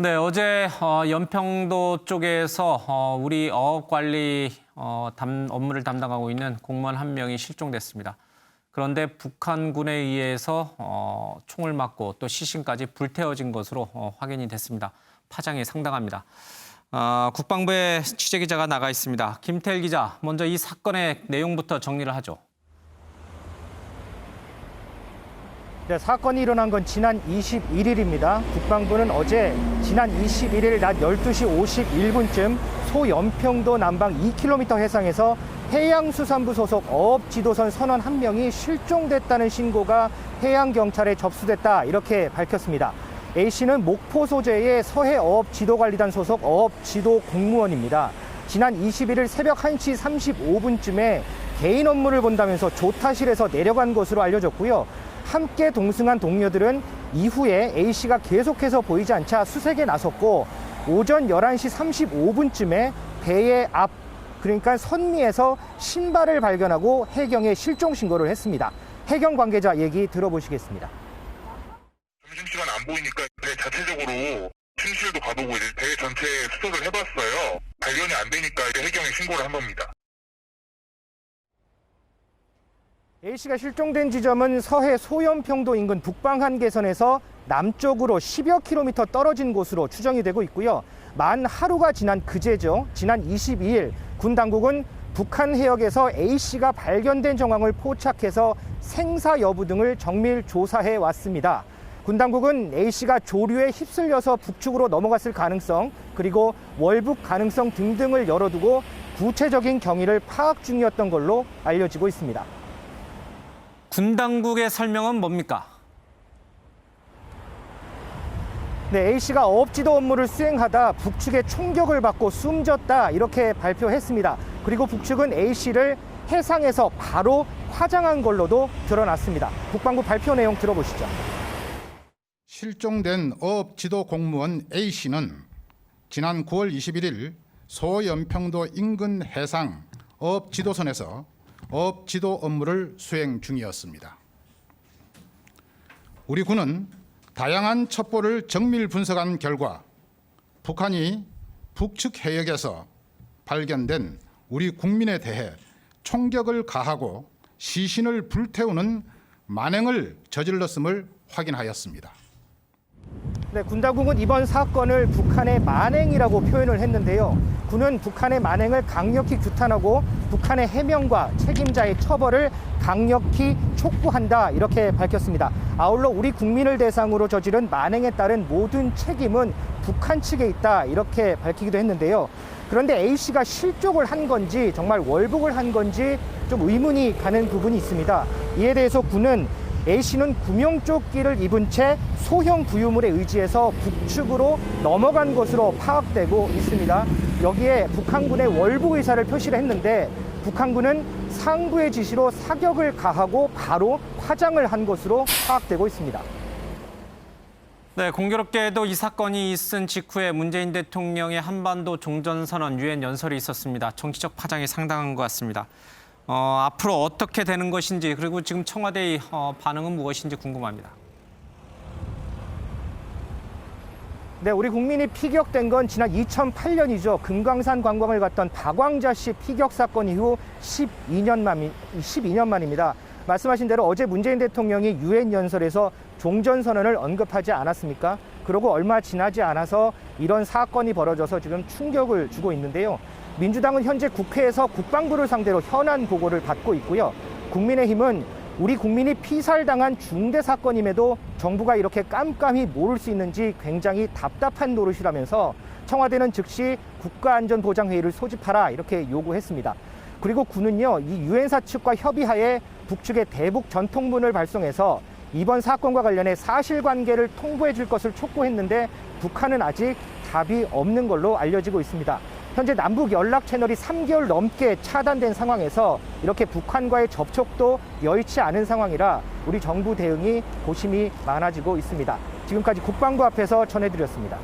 네, 어제 연평도 쪽에서 우리 어업관리 업무를 담당하고 있는 공무원 한 명이 실종됐습니다. 그런데 북한군에 의해서 총을 맞고 또 시신까지 불태워진 것으로 확인이 됐습니다. 파장이 상당합니다. 국방부의 취재기자가 나가 있습니다. 김태일 기자, 먼저 이 사건의 내용부터 정리를 하죠. 네, 사건이 일어난 건 지난 21일입니다. 국방부는 어제 지난 21일 낮 12시 51분쯤 소연평도 남방 2km 해상에서 해양수산부 소속 어업지도선 선원 한 명이 실종됐다는 신고가 해양경찰에 접수됐다, 이렇게 밝혔습니다. A씨는 목포 소재의 서해어업지도관리단 소속 어업지도 공무원입니다. 지난 21일 새벽 1시 35분쯤에 개인 업무를 본다면서 조타실에서 내려간 것으로 알려졌고요. 함께 동승한 동료들은 이후에 A씨가 계속해서 보이지 않자 수색에 나섰고, 오전 11시 35분쯤에 배의 앞, 그러니까 선미에서 신발을 발견하고 해경에 실종 신고를 했습니다. 해경 관계자 얘기 들어보시겠습니다. 점심시간 안 보이니까 배 자체적으로 침실도 가보고 이제 배 전체 수색을 해봤어요. 발견이 안 되니까 이제 해경에 신고를 한 겁니다. A씨가 실종된 지점은 서해 소연평도 인근 북방한계선에서 남쪽으로 10여 킬로미터 떨어진 곳으로 추정이 되고 있고요. 만 하루가 지난 그제죠. 지난 22일 군 당국은 북한 해역에서 A씨가 발견된 정황을 포착해서 생사 여부 등을 정밀 조사해 왔습니다. 군 당국은 A씨가 조류에 휩쓸려서 북측으로 넘어갔을 가능성, 그리고 월북 가능성 등등을 열어두고 구체적인 경위를 파악 중이었던 걸로 알려지고 있습니다. 군 당국의 설명은 뭡니까? 네, A씨가 어업지도 업무를 수행하다 북측의 총격을 받고 숨졌다, 이렇게 발표했습니다. 그리고 북측은 A씨를 해상에서 바로 화장한 걸로도 드러났습니다. 국방부 발표 내용 들어보시죠. 실종된 어업지도 공무원 A씨는 지난 9월 21일 소연평도 인근 해상 어업지도선에서 어업지도 업무를 수행 중이었습니다. 우리 군은 다양한 첩보를 정밀 분석한 결과 북한이 북측 해역에서 발견된 우리 국민에 대해 총격을 가하고 시신을 불태우는 만행을 저질렀음을 확인하였습니다. 네, 군 당국은 이번 사건을 북한의 만행이라고 표현을 했는데요. 군은 북한의 만행을 강력히 규탄하고 북한의 해명과 책임자의 처벌을 강력히 촉구한다, 이렇게 밝혔습니다. 아울러 우리 국민을 대상으로 저지른 만행에 따른 모든 책임은 북한 측에 있다, 이렇게 밝히기도 했는데요. 그런데 A씨가 실종을 한 건지 정말 월북을 한 건지 좀 의문이 가는 부분이 있습니다. 이에 대해서 군은 A씨는 구명조끼를 입은 채 소형 구유물에 의지해서 북측으로 넘어간 것으로 파악되고 있습니다. 여기에 북한군의 월북 의사를 표시를 했는데 북한군은 상부의 지시로 사격을 가하고 바로 화장을 한 것으로 파악되고 있습니다. 네, 공교롭게도 이 사건이 있은 직후에 문재인 대통령의 한반도 종전선언 유엔 연설이 있었습니다. 정치적 파장이 상당한 것 같습니다. 앞으로 어떻게 되는 것인지, 그리고 지금 청와대의 반응은 무엇인지 궁금합니다. 네, 우리 국민이 피격된 건 지난 2008년이죠. 금강산 관광을 갔던 박광자 씨 피격 사건 이후 12년 만입니다. 말씀하신 대로 어제 문재인 대통령이 유엔 연설에서 종전선언을 언급하지 않았습니까? 그러고 얼마 지나지 않아서 이런 사건이 벌어져서 지금 충격을 주고 있는데요. 민주당은 현재 국회에서 국방부를 상대로 현안 보고를 받고 있고요. 국민의힘은 우리 국민이 피살당한 중대 사건임에도 정부가 이렇게 깜깜이 모를 수 있는지 굉장히 답답한 노릇이라면서 청와대는 즉시 국가안전보장회의를 소집하라, 이렇게 요구했습니다. 그리고 군은요, 이 유엔사 측과 협의하에 북측에 대북 전통문을 발송해서 이번 사건과 관련해 사실관계를 통보해 줄 것을 촉구했는데 북한은 아직 답이 없는 걸로 알려지고 있습니다. 현재 남북 연락 채널이 3개월 넘게 차단된 상황에서 이렇게 북한과의 접촉도 여의치 않은 상황이라 우리 정부 대응이 고심이 많아지고 있습니다. 지금까지 국방부 앞에서 전해드렸습니다.